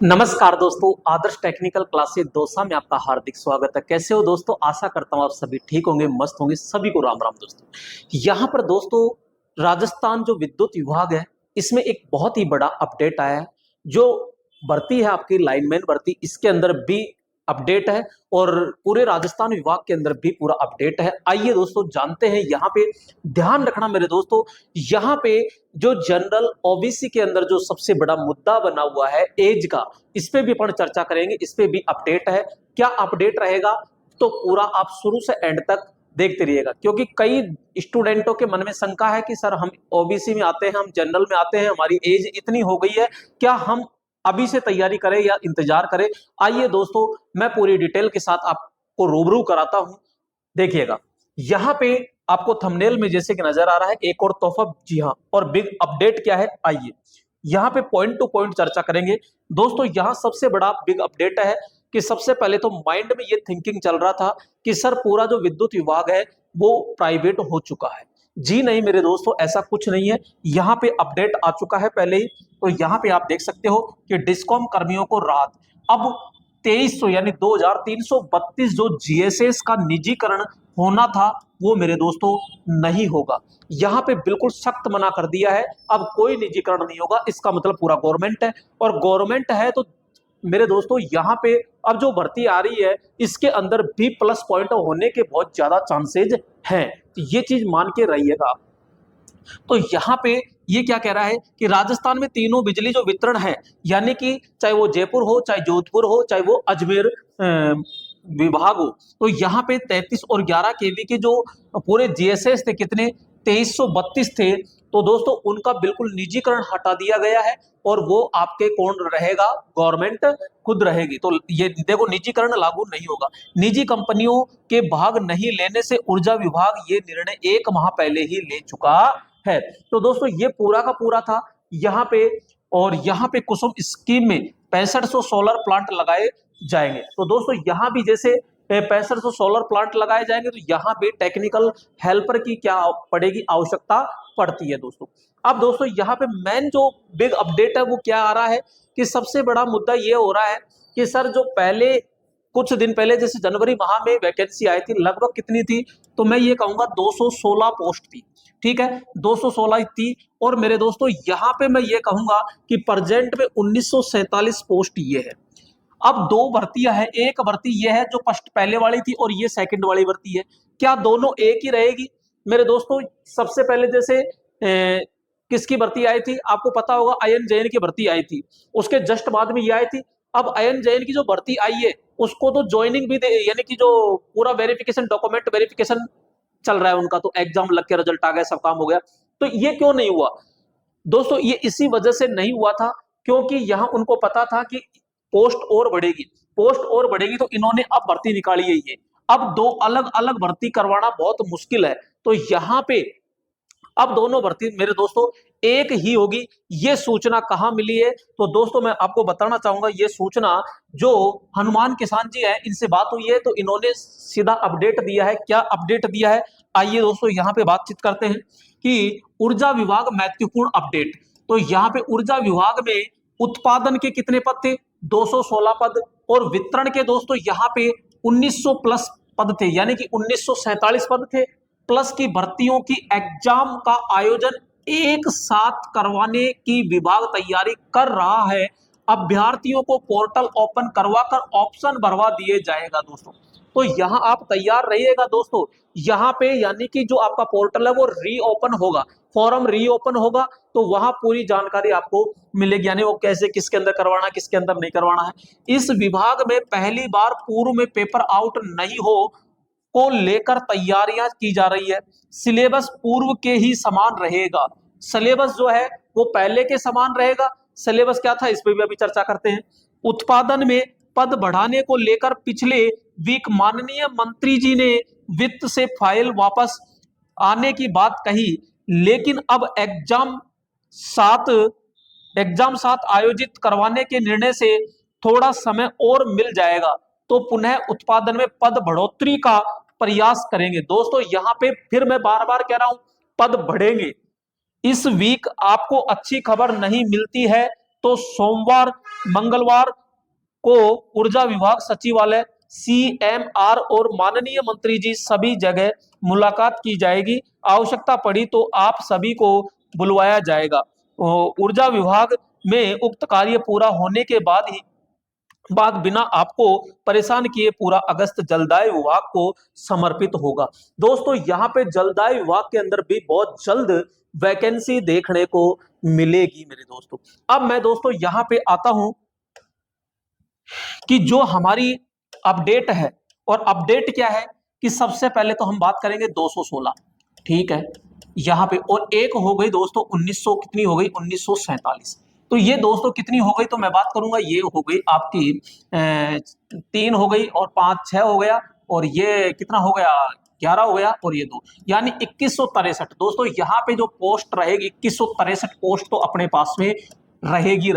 नमस्कार दोस्तों, आदर्श technical classes Dausa में आपका हार्दिक स्वागत है। कैसे हो दोस्तों? आशा करता हूँ आप सभी ठीक होंगे, मस्त होंगे। सभी को राम राम दोस्तों। यहाँ पर दोस्तों राजस्थान जो विद्युत विभाग है, इसमें एक बहुत ही बड़ा अपडेट आया है। जो भर्ती है आपकी लाइनमैन भर्ती, इसके अंदर भी अपडेट है और पूरे राजस्थान विभाग के अंदर भी पूरा अपडेट है। आइए दोस्तों जानते हैं। यहाँ पे ध्यान रखना मेरे दोस्तों, यहाँ पे जो जनरल ओबीसी के अंदर जो सबसे बड़ा मुद्दा बना हुआ है एज का, इस पे भी अपन चर्चा करेंगे। इस पे भी अपडेट है। क्या अपडेट रहेगा तो पूरा आप शुरू से एंड तक देखते रहिएगा, क्योंकि कई स्टूडेंटों के मन में शंका है कि सर हम ओबीसी में आते हैं, हम जनरल में आते हैं, हमारी एज इतनी हो गई है, क्या हम अभी से तैयारी करें या इंतजार करें। आइए दोस्तों मैं पूरी डिटेल के साथ आपको रूबरू कराता हूं। देखिएगा यहाँ पे आपको थंबनेल में जैसे कि नजर आ रहा है एक और तोहफा। जी हाँ, और बिग अपडेट क्या है आइए यहाँ पे पॉइंट टू पॉइंट चर्चा करेंगे दोस्तों। यहाँ सबसे बड़ा बिग अपडेट है कि सबसे पहले तो माइंड में ये थिंकिंग चल रहा था कि सर पूरा जो विद्युत विभाग है वो प्राइवेट हो चुका है। जी नहीं मेरे दोस्तों, ऐसा कुछ नहीं है। यहाँ पे अपडेट आ चुका है पहले ही। तो यहाँ पे आप देख सकते हो कि डिस्कॉम कर्मियों को राहत। अब 2300 यानी 2332 जो जीएसएस का निजीकरण होना था वो मेरे दोस्तों नहीं होगा। यहाँ पे बिल्कुल सख्त मना कर दिया है, अब कोई निजीकरण नहीं होगा। इसका मतलब पूरा गवर्नमेंट है, और गवर्नमेंट है तो मेरे दोस्तों यहाँ पे अब जो भर्ती आ रही है इसके अंदर भी प्लस पॉइंट होने के बहुत ज्यादा चांसेज हैं। तो ये चीज मान के रहिएगा। तो यहाँ पे ये क्या कह रहा है कि राजस्थान में तीनों बिजली जो वितरण है, यानी कि चाहे वो जयपुर हो, चाहे जोधपुर हो, चाहे वो अजमेर विभाग हो, तो यहाँ पे 33 और 11 केवी के जो पूरे जीएसएस थे, कितने 2332 थे, तो दोस्तों उनका बिल्कुल निजीकरण हटा दिया गया है। और वो आपके कौन रहेगा? गवर्नमेंट खुद रहेगी। तो ये देखो निजीकरण लागू नहीं होगा। निजी कंपनियों के भाग नहीं लेने से ऊर्जा विभाग ये निर्णय 1 माह पहले ही ले चुका है। तो दोस्तों ये पूरा का पूरा था यहाँ पे। और यहाँ पे कुसुम स्कीम में 6500 सोलर प्लांट लगाए जाएंगे। तो दोस्तों यहाँ भी जैसे 6500 सोलर प्लांट लगाए जाएंगे, तो यहाँ पे टेक्निकल हेल्पर की क्या पड़ेगी? आवश्यकता पड़ती है दोस्तों। अब दोस्तों यहाँ पे मेन जो बिग अपडेट है वो क्या आ रहा है कि सबसे बड़ा मुद्दा ये हो रहा है कि सर जो पहले कुछ दिन पहले जैसे जनवरी माह में वैकेंसी आई थी, लगभग कितनी थी? तो मैं ये कहूंगा 216 पोस्ट थी। ठीक है, 216 थी। और मेरे दोस्तों यहाँ पे मैं ये कहूंगा कि प्रेजेंट में 1947 पोस्ट ये है। अब दो भर्तियां हैं, एक भर्ती ये है जो फर्स्ट पहले वाली थी और ये सेकंड वाली भर्ती है। क्या दोनों एक ही रहेगी? मेरे दोस्तों सबसे पहले जैसे किसकी भर्ती आई थी आपको पता होगा, आयन जैन की भर्ती आई थी। उसके जस्ट बाद में ये आई थी। अब आयन जैन की जो भर्ती आई है उसको तो ज्वाइनिंग भी दे, यानी कि जो पूरा वेरिफिकेशन, डॉक्यूमेंट वेरिफिकेशन चल रहा है उनका, तो एग्जाम लग के रिजल्ट आ गया, सब काम हो गया। तो ये क्यों नहीं हुआ दोस्तों? ये इसी वजह से नहीं हुआ था क्योंकि यहां उनको पता था कि पोस्ट और बढ़ेगी, पोस्ट और बढ़ेगी, तो इन्होंने अब भर्ती निकाली है ये। अब दो अलग अलग भर्ती करवाना बहुत मुश्किल है। तो यहाँ पे अब दोनों भर्ती मेरे दोस्तों एक ही होगी। ये सूचना कहां मिली है? तो दोस्तों मैं आपको बताना चाहूंगा, ये सूचना जो हनुमान किसान जी है इनसे बात हुई है, तो इन्होंने सीधा अपडेट दिया है। क्या अपडेट दिया है आइए दोस्तों यहाँ पे बातचीत करते हैं कि ऊर्जा विभाग महत्वपूर्ण अपडेट। तो यहाँ पे ऊर्जा विभाग में उत्पादन के कितने पद थे? 216 पद। और वितरण के दोस्तों यहाँ पे 1900 प्लस पद थे, यानी कि 1947 पद थे। प्लस की भर्तियों की एग्जाम का आयोजन एक साथ करवाने की विभाग तैयारी कर रहा है। अभ्यर्थियों को पोर्टल ओपन करवाकर ऑप्शन भरवा दिए जाएगा दोस्तों। तो यहाँ आप तैयार रहिएगा दोस्तों। यहाँ पे यानी कि जो आपका पोर्टल है वो रीओपन होगा, फॉर्म रीओपन होगा, तो वहां पूरी जानकारी आपको मिलेगी, यानी वो कैसे, किसके अंदर करवाना, किसके अंदर नहीं करवाना है। इस विभाग में पहली बार पूर्व में पेपर आउट नहीं हो को लेकर तैयारियां की जा रही है। सिलेबस पूर्व के ही समान रहेगा। सिलेबस जो है वो पहले के समान रहेगा। सिलेबस क्या था इस पे भी अभी चर्चा करते हैं। उत्पादन में पद बढ़ाने को लेकर पिछले वीक माननीय मंत्री जी ने वित्त से फाइल वापस आने की बात कही, लेकिन अब एग्जाम साथ आयोजित करवाने के निर्णय से थोड़ा समय और मिल जाएगा, तो पुनः उत्पादन में पद बढ़ोतरी का प्रयास करेंगे। दोस्तों यहाँ पे फिर मैं बार बार कह रहा हूं, पद बढ़ेंगे। इस वीक आपको अच्छी खबर नहीं मिलती है तो सोमवार मंगलवार को ऊर्जा विभाग सचिवालय, CMR और माननीय मंत्री जी सभी जगह मुलाकात की जाएगी। आवश्यकता पड़ी तो आप सभी को बुलवाया जाएगा। ऊर्जा विभाग में उक्त कार्य पूरा होने के बाद बिना आपको परेशान किए पूरा अगस्त जलदाय विभाग को समर्पित होगा। दोस्तों यहाँ पे जलदाय विभाग के अंदर भी बहुत जल्द वैकेंसी देखने को मिलेगी मेरे दोस्तों। अब मैं दोस्तों यहाँ पे आता हूं कि जो हमारी अपडेट है, और अपडेट क्या है कि सबसे पहले तो हम बात करेंगे 216, ठीक है यहाँ पे, और एक हो गई दोस्तों 1900, कितनी हो गई 1947। तो ये दोस्तों कितनी हो गई, तो मैं बात करूंगा ये हो गई आपकी 3 हो गई, और 5 6 हो गया, और ये कितना हो गया 11 हो गया, और ये 2 यानी 2163। दोस्तों यहाँ पे जो पोस्ट रहेगी 2163 पोस्ट तो अपने पास में रहेगी,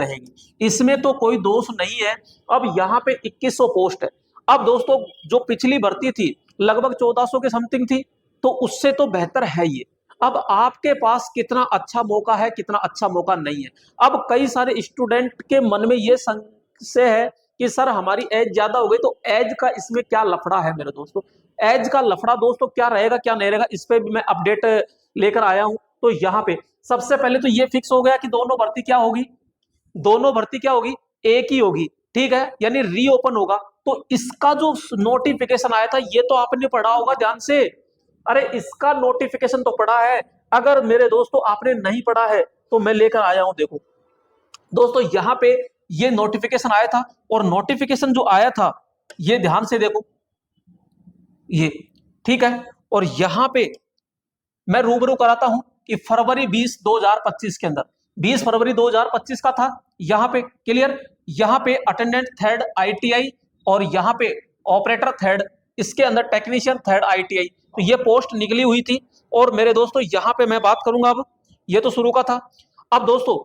इसमें तो कोई दोष नहीं है। अब यहाँ पे 2100 पोस्ट है। अब दोस्तों जो पिछली भर्ती थी लगभग 1400 के समथिंग थी, तो उससे तो बेहतर है ये। अब आपके पास कितना अच्छा मौका है, कितना अच्छा मौका नहीं है। अब कई सारे स्टूडेंट के मन में ये संशय है कि सर हमारी एज ज्यादा हो गई, तो एज का इसमें क्या लफड़ा है मेरे दोस्तों। एज का लफड़ा दोस्तों क्या रहेगा क्या नहीं रहेगा, इस पे भी मैं अपडेट लेकर आया हूं। तो यहाँ पे सबसे पहले तो ये फिक्स हो गया कि दोनों भर्ती क्या होगी, दोनों भर्ती क्या होगी, एक ही होगी, ठीक है, यानी रीओपन होगा। तो इसका जो नोटिफिकेशन आया था ये तो आपने पढ़ा होगा ध्यान से, अरे इसका नोटिफिकेशन तो पढ़ा है। अगर मेरे दोस्तों आपने नहीं पढ़ा है तो मैं लेकर आया हूं, देखो दोस्तों यहाँ पे ये नोटिफिकेशन आया था, और नोटिफिकेशन जो आया था ये ध्यान से देखो ये, ठीक है, और यहां पे मैं रूबरू कराता हूं कि फरवरी 20 2025 के अंदर 20 फरवरी 2025 का था। यहां पे क्लियर, यहां पे अटेंडेंट थर्ड ITI, और यहां पे ऑपरेटर थर्ड, इसके अंदर टेक्नीशियन थर्ड ITI, तो ये पोस्ट निकली हुई थी। और मेरे दोस्तों यहां पे मैं बात करूंगा, अब ये तो शुरू का था। अब दोस्तों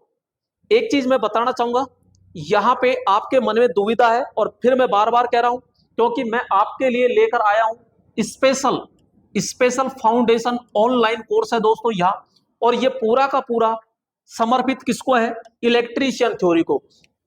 एक चीज मैं बताना चाहूंगा, यहां पे आपके मन में दुविधा है, और फिर मैं बार बार कह रहा हूं क्योंकि मैं आपके लिए लेकर आया हूं स्पेशल फाउंडेशन ऑनलाइन कोर्स है दोस्तों यहाँ, और ये पूरा का पूरा समर्पित किसको है, इलेक्ट्रीशियन थ्योरी को।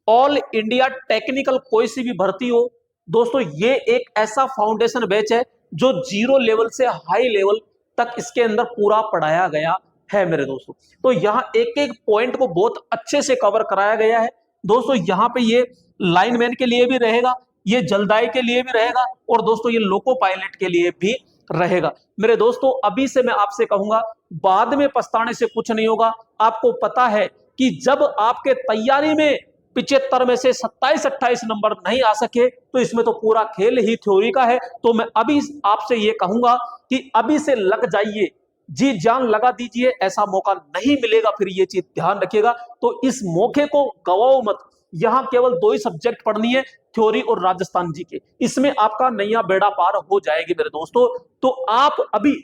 ऑल इंडिया टेक्निकल कोई सी भी भर्ती हो दोस्तों, ये एक ऐसा फाउंडेशन बैच है जो 0 लेवल से हाई लेवल तक इसके अंदर पूरा पढ़ाया गया है मेरे दोस्तों। तो यहाँ एक एक पॉइंट को बहुत अच्छे से कवर कराया गया है दोस्तों। यहाँ पे ये लाइनमैन के लिए भी रहेगा, ये जलदाई के लिए भी रहेगा, और दोस्तों ये लोको पायलट के लिए भी रहेगा मेरे दोस्तों। अभी से मैं आपसे कहूंगा, बाद में पछताने से कुछ नहीं होगा। आपको पता है कि जब आपके तैयारी में 75 में से 27-28 नंबर नहीं आ सके, तो इसमें तो पूरा खेल ही थ्योरी का है। तो मैं अभी आपसे ये कहूंगा कि अभी से लग जाइए, जी जान लगा दीजिए, ऐसा मौका नहीं मिलेगा फिर, ये चीज ध्यान रखिएगा। तो इस मौके को गवाओ मत। यहां केवल 2 ही सब्जेक्ट पढ़नी है, थ्योरी और राजस्थान जी के, इसमें आपका नैया बेड़ा पार हो जाएगी मेरे दोस्तों। तो आप अभी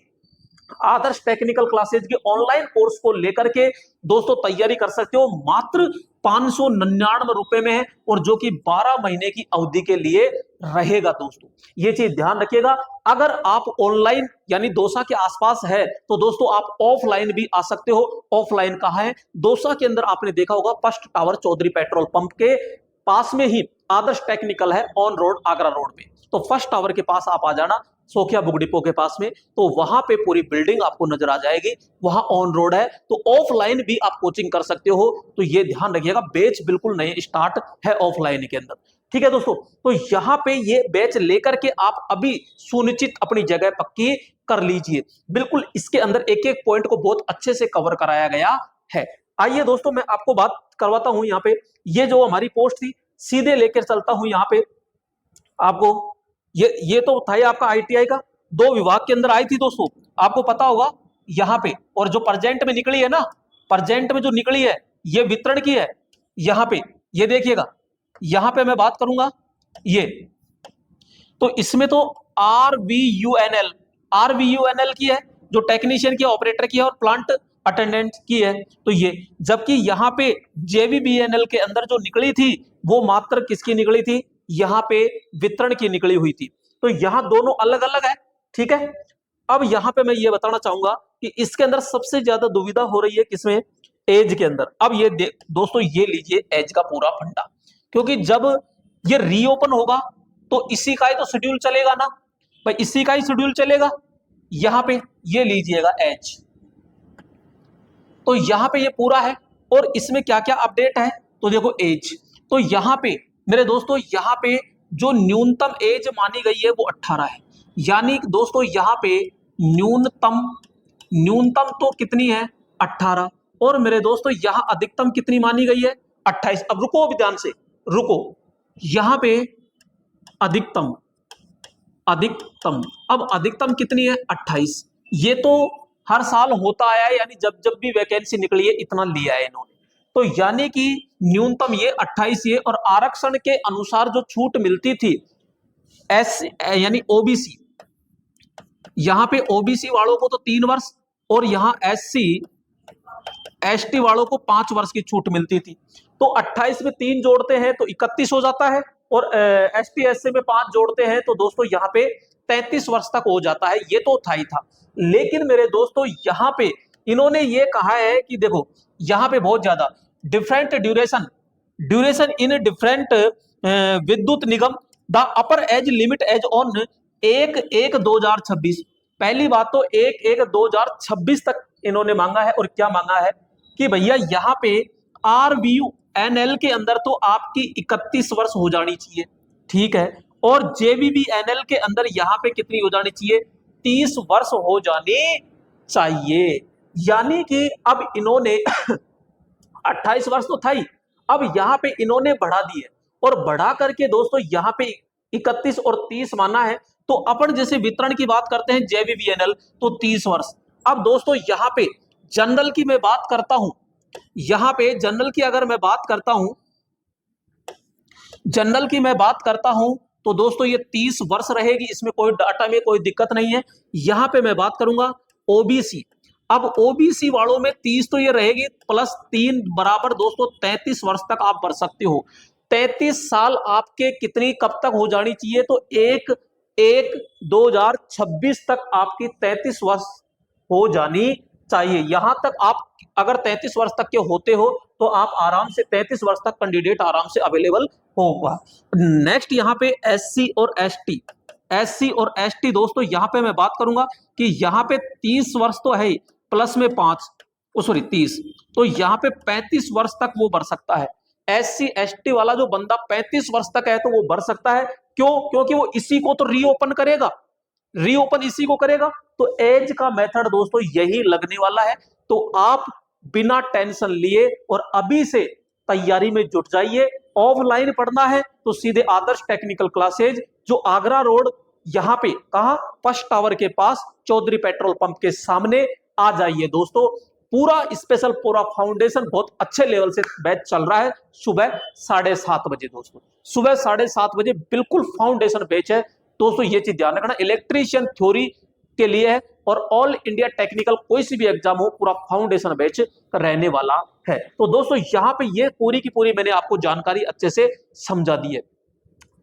आदर्श टेक्निकल क्लासेज के ऑनलाइन कोर्स को लेकर के दोस्तों तैयारी कर सकते हो, मात्र 599 रुपए में है, और जो कि 12 महीने की अवधि के लिए रहेगा दोस्तों। ये चीज ध्यान रखिएगा। अगर आप ऑनलाइन यानी दौसा के आसपास है तो दोस्तों आप ऑफलाइन भी आ सकते हो। ऑफलाइन कहां है, दौसा के अंदर आपने देखा होगा first tower Chaudhary petrol pump के पास में ही आदर्श टेक्निकल है, ऑन रोड आगरा रोड पे। तो फर्स्ट टावर के पास आप आ जाना, सोखिया बुक डिपो के पास में, तो वहां पे पूरी बिल्डिंग आपको नजर आ जाएगी, वहां ऑन रोड है। तो ऑफलाइन भी आप कोचिंग कर सकते हो। तो ये ध्यान रखिएगा, बैच बिल्कुल नए स्टार्ट है ऑफलाइन के अंदर, ठीक है दोस्तों। तो यहाँ पे ये बैच लेकर के आप अभी सुनिश्चित अपनी जगह पक्की कर लीजिए। बिल्कुल इसके अंदर एक एक पॉइंट को बहुत अच्छे से कवर कराया गया है। आइए दोस्तों मैं आपको बात करवाता हूं, यहाँ पे ये जो हमारी पोस्ट थी सीधे लेकर चलता हूं यहाँ पे आपको। ये तो था ही आपका ITI का, 2 विभाग के अंदर आई थी दोस्तों, आपको पता होगा यहाँ पे। और जो प्रेजेंट में निकली है ना, प्रेजेंट में जो निकली है ये वितरण की है। यहाँ पे ये देखिएगा, यहाँ पे मैं बात करूंगा ये, तो इसमें तो RVUNL की है, जो टेक्नीशियन की, ऑपरेटर की है, और प्लांट अटेंडेंट की है। तो ये, जबकि यहाँ पे JVBNL के अंदर जो निकली थी वो मात्र किसकी निकली थी, यहाँ पे वितरण की निकली हुई थी। तो यहाँ दोनों अलग अलग है, ठीक है। अब यहाँ पे मैं ये बताना चाहूंगा कि इसके अंदर सबसे ज्यादा दुविधा हो रही है किसमें, एज के अंदर। अब ये दोस्तों ये लीजिए एज का पूरा फंडा, क्योंकि जब ये रीओपन होगा तो इसी का ही तो शेड्यूल चलेगा ना भाई, इसी का ही शेड्यूल चलेगा। यहां पे ये लीजिएगा एज, तो यहां पे ये पूरा है और इसमें क्या क्या अपडेट है तो देखो एज, तो यहां पे मेरे दोस्तों यहां पे जो न्यूनतम एज मानी गई है वो 18 है, यानी दोस्तों यहां पे न्यूनतम न्यूनतम तो कितनी है 18, और मेरे दोस्तों यहां अधिकतम कितनी मानी गई है 28। अब रुको अभी ध्यान से, रुको, यहां पे अधिकतम अधिकतम अब अधिकतम कितनी है 28। ये तो हर साल होता आया है, यानी जब जब भी वैकेंसी निकली है इतना लिया है इन्होंने, तो यानी कि न्यूनतम ये 28 ये, और आरक्षण के अनुसार जो छूट मिलती थी एस यानी ओबीसी, यहां पे ओबीसी वालों को तो 3 वर्ष और यहां एससी एसटी वालों को 5 वर्ष की छूट मिलती थी। तो 28 में 3 जोड़ते हैं तो 31 हो जाता है, और एसटी एससी में 5 जोड़ते हैं तो दोस्तों यहाँ पे 33 वर्ष तक हो जाता है। ये तो था ही था, लेकिन मेरे दोस्तों यहाँ पे इन्होंने ये कहा है कि देखो यहाँ पे बहुत ज्यादा different duration in different Vidyut Nigam, the upper age limit age on 1/1/2026। पहली बात तो 1/1/2026 तक इन्होंने मांगा है, और क्या मांगा है कि भैया यहाँ पे आरवीयूएनएल के अंदर तो आपकी 31 वर्ष हो जानी चाहिए, ठीक है, और जेवीबीएनएल के अंदर यहाँ पे कितनी हो जानी चाहिए 30 वर्ष हो जानी चाहिए। यानी कि अब इन्होंने 28 वर्ष तो था ही, अब यहाँ पे इन्होंने बढ़ा दी है, और बढ़ा करके दोस्तों यहाँ पे 31 और 30 माना है। तो अपन जैसे वितरण की बात करते हैं जेवीबीएनएल तो 30 वर्ष। अब दोस्तों यहाँ पे जनरल की मैं बात करता हूं, यहां पे जनरल की अगर मैं बात करता हूं, जनरल की मैं बात करता हूं तो दोस्तों ये 30 वर्ष रहेगी, इसमें कोई डाटा में कोई दिक्कत नहीं है। यहां पे मैं बात करूंगा ओबीसी, अब ओबीसी वालों में 30 तो ये रहेगी प्लस 3 बराबर दोस्तों 33 वर्ष तक आप बढ़ सकते हो। 33 साल आपके कितनी कब तक हो जानी चाहिए तो 1/1/2026 तक आपकी 33 वर्ष हो जानी चाहिए। यहां तक आप अगर 33 वर्ष तक के होते हो तो आप आराम से 33 वर्ष तक कैंडिडेट आराम से अवेलेबल होगा। नेक्स्ट यहाँ पे एससी और एसटी दोस्तों यहाँ पे मैं बात करूंगा कि यहाँ पे 30 वर्ष तो है प्लस में 5 सॉरी 30, तो यहाँ पे 35 वर्ष तक वो बढ़ सकता है। एससी एसटी वाला जो बंदा 35 वर्ष तक है तो वो बढ़ सकता है, क्यों? क्योंकि वो इसी को तो रीओपन करेगा, रीओपन इसी को करेगा। तो एज का मेथड दोस्तों यही लगने वाला है। तो आप बिना टेंशन लिए और अभी से तैयारी में जुट जाइए। ऑफलाइन पढ़ना है तो सीधे आदर्श टेक्निकल क्लासेज जो आगरा रोड, यहां पे कहा फर्स्ट टावर के पास चौधरी पेट्रोल पंप के सामने आ जाइए दोस्तों। पूरा स्पेशल पूरा फाउंडेशन बहुत अच्छे लेवल से बैच चल रहा है। सुबह 7:30 बजे दोस्तों, सुबह 7:30 बजे बिल्कुल फाउंडेशन बैच है दोस्तों। ये चीज ध्यान रखना, इलेक्ट्रीशियन थ्योरी के लिए है और ऑल इंडिया टेक्निकल कोई सी भी एग्जाम हो पूरा फाउंडेशन बैच रहने वाला है। तो दोस्तों यहाँ पे ये पूरी की पूरी मैंने आपको जानकारी अच्छे से समझा दी है।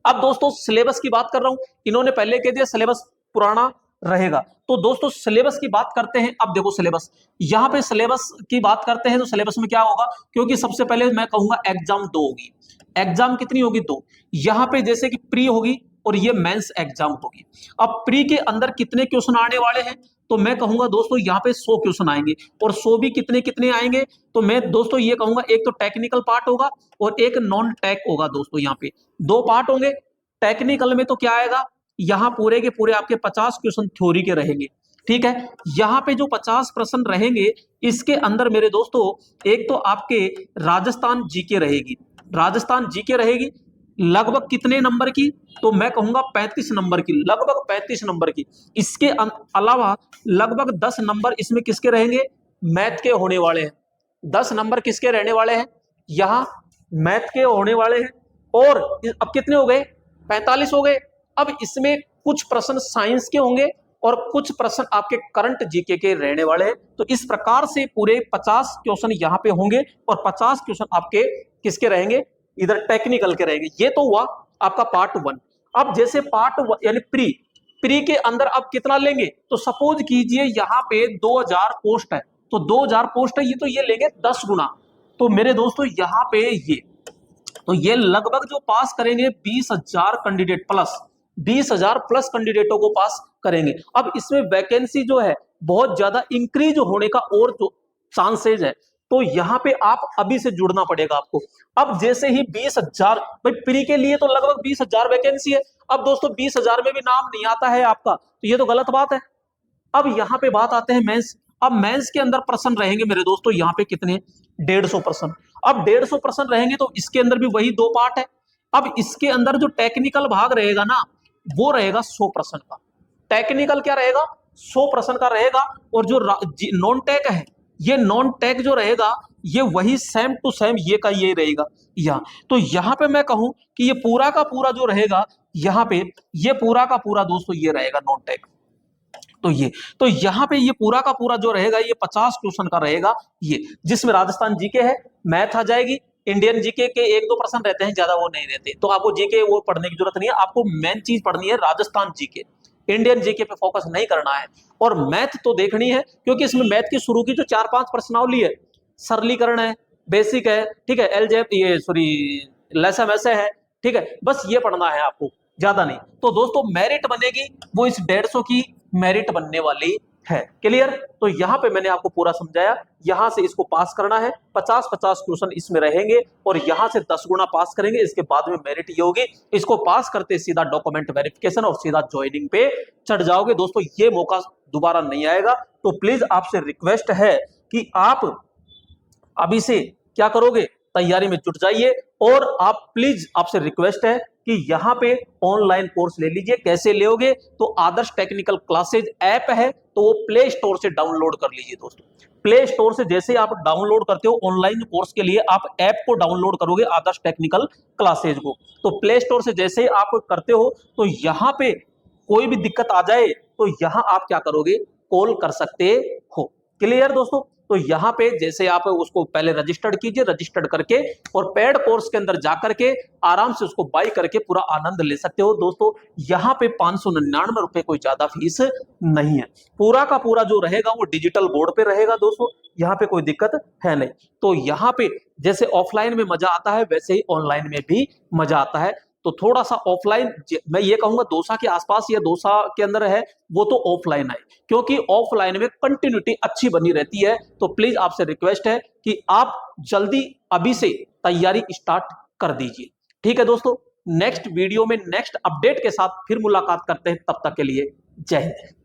अब दोस्तों सिलेबस की बात कर रहा हूं, इन्होंने पहले कह दिया सिलेबस पुराना रहेगा, तो दोस्तों सिलेबस की बात करते हैं। अब देखो सिलेबस, यहां पे सिलेबस की बात करते हैं तो सिलेबस में क्या होगा, क्योंकि सबसे पहले मैं कहूंगा एग्जाम 2 होगी। एग्जाम कितनी होगी 2, यहां पे जैसे कि प्री होगी और ये मेंस एग्जाम होगी। अब प्री के अंदर कितने क्वेश्चन आने वाले हैं तो मैं कहूंगा दोस्तों यहाँ पे 100 क्वेश्चन आएंगे, और 100 भी कितने कितने आएंगे तो मैं दोस्तों ये कहूंगा एक तो टेक्निकल पार्ट होगा और एक नॉन टेक होगा दोस्तों। यहाँ पे 2 पार्ट होंगे। टेक्निकल में तो क्या आएगा, यहाँ पूरे के पूरे आपके 50 क्वेश्चन थ्योरी के रहेंगे, ठीक है। यहाँ पे जो 50 प्रश्न रहेंगे इसके अंदर मेरे दोस्तों एक तो आपके राजस्थान जीके रहेगी, राजस्थान जीके रहेगी लगभग कितने नंबर की तो मैं कहूंगा 35 नंबर की, लगभग 35 नंबर की। इसके अलावा लगभग 10 नंबर इसमें किसके रहेंगे, मैथ के होने वाले हैं। 10 नंबर किसके रहने वाले हैं, यहां मैथ के होने वाले हैं। और अब कितने हो गए, 45 हो गए। अब इसमें कुछ प्रश्न साइंस के होंगे और कुछ प्रश्न आपके करंट जीके के रहने वाले हैं। तो इस प्रकार से पूरे 50 क्वेश्चन यहाँ पे होंगे और 50 क्वेश्चन आपके किसके रहेंगे, इधर टेक्निकल के रहेंगे। ये तो हुआ आपका पार्ट 1। अब जैसे पार्ट 1 यानी प्री के अंदर अब कितना लेंगे तो सपोज कीजिए यहाँ पे 2000 पोस्ट है तो 2000 पोस्ट है, ये तो ये लेंगे 10 गुना। तो मेरे दोस्तों यहाँ पे ये, तो ये लगभग जो पास करेंगे 20,000 कैंडिडेट प्लस, 20,000 प्लस कैंडिडेटों को पास करेंगे। अब इसमें वैकेंसी जो है बहुत ज्यादा इंक्रीज होने का और जो चांसेज है, तो यहाँ पे आप अभी से जुड़ना पड़ेगा आपको। अब जैसे ही 20,000, भाई प्री के लिए तो लगभग 20,000 वैकेंसी है। अब दोस्तों 20,000 में भी नाम नहीं आता है आपका, तो ये तो गलत बात है। अब यहाँ पे बात आते हैं मेंस। अब मेंस के अंदर प्रश्न रहेंगे मेरे दोस्तों यहाँ पे कितने, 150 प्रश्न। अब 150 प्रश्न रहेंगे तो इसके अंदर भी वही 2 पार्ट है। अब इसके अंदर जो टेक्निकल भाग रहेगा ना, वो रहेगा 100 प्रश्न का। टेक्निकल क्या रहेगा, 100 प्रश्न का रहेगा। और जो नॉन टेक है, ये नॉन टेक जो रहेगा, ये वही सेम टू सेम ये का ये रहेगा यहाँ। तो यहाँ पे मैं कहूं कि ये पूरा का पूरा जो रहेगा यहाँ पे, ये पूरा का पूरा दोस्तों ये रहेगा नॉन टेक। तो यहाँ पे ये पूरा का पूरा जो रहेगा ये 50 क्वेश्चन का रहेगा ये, जिसमें राजस्थान जीके है, मैथ आ जाएगी, इंडियन जीके के 1-2 प्रश्न रहते हैं, ज्यादा वो नहीं रहते। तो आपको जीके वो पढ़ने की जरूरत नहीं है, आपको मेन चीज पढ़नी है राजस्थान जीके। इंडियन जीके पे फोकस नहीं करना है। और मैथ तो देखनी है, क्योंकि इसमें मैथ की शुरू की जो 4-5 प्रश्नावली है, सरलीकरण है, बेसिक है, ठीक है, एलजेब्रा, ये सॉरी लेसम ऐसे है, ठीक है, बस ये पढ़ना है आपको, ज्यादा नहीं। तो दोस्तों मेरिट बनेगी वो इस 150 की मेरिट बनने वाली है। क्लियर? तो यहाँ पे मैंने आपको पूरा समझाया। यहाँ से इसको पास करना है, 50-50 क्वेश्चन इसमें रहेंगे और यहाँ से 10 गुना पास करेंगे। इसके बाद में मेरिट ये होगी, इसको पास करते सीधा डॉक्यूमेंट वेरिफिकेशन और सीधा ज्वाइनिंग पे चढ़ जाओगे। दोस्तों ये मौका दोबारा नहीं आएगा। तो प्लीज आपसे रिक्वेस्ट है कि आप अभी से क्या करोगे, तैयारी में जुट जाइए। और आप प्लीज, आपसे रिक्वेस्ट है कि यहाँ पे ऑनलाइन कोर्स ले लीजिए। कैसे लोगे, तो आदर्श टेक्निकल क्लासेज ऐप है, तो वो प्ले स्टोर से डाउनलोड कर लीजिए। दोस्तों प्ले स्टोर से जैसे आप डाउनलोड करते हो ऑनलाइन कोर्स के लिए, आप ऐप को डाउनलोड करोगे आदर्श टेक्निकल क्लासेज को, तो प्ले स्टोर से जैसे ही आप करते हो, तो यहाँ पे कोई भी दिक्कत आ जाए तो यहाँ आप क्या करोगे, कॉल कर सकते हो। क्लियर दोस्तों? तो यहाँ पे जैसे आप उसको पहले रजिस्टर्ड कीजिए, रजिस्टर्ड करके और पेड कोर्स के अंदर जाकर के आराम से उसको बाय करके पूरा आनंद ले सकते हो। दोस्तों यहाँ पे 599 रुपए कोई ज्यादा फीस नहीं है। पूरा का पूरा जो रहेगा वो डिजिटल बोर्ड पे रहेगा दोस्तों, यहाँ पे कोई दिक्कत है नहीं। तो यहाँ पे जैसे ऑफलाइन में मजा आता है, वैसे ही ऑनलाइन में भी मजा आता है। तो थोड़ा सा ऑफलाइन, मैं ये कहूंगा दौसा के आसपास या दौसा के अंदर है वो तो ऑफलाइन है, क्योंकि ऑफलाइन में कंटिन्यूटी अच्छी बनी रहती है। तो प्लीज आपसे रिक्वेस्ट है कि आप जल्दी अभी से तैयारी स्टार्ट कर दीजिए। ठीक है दोस्तों, नेक्स्ट वीडियो में नेक्स्ट अपडेट के साथ फिर मुलाकात करते हैं। तब तक के लिए जय हिंद।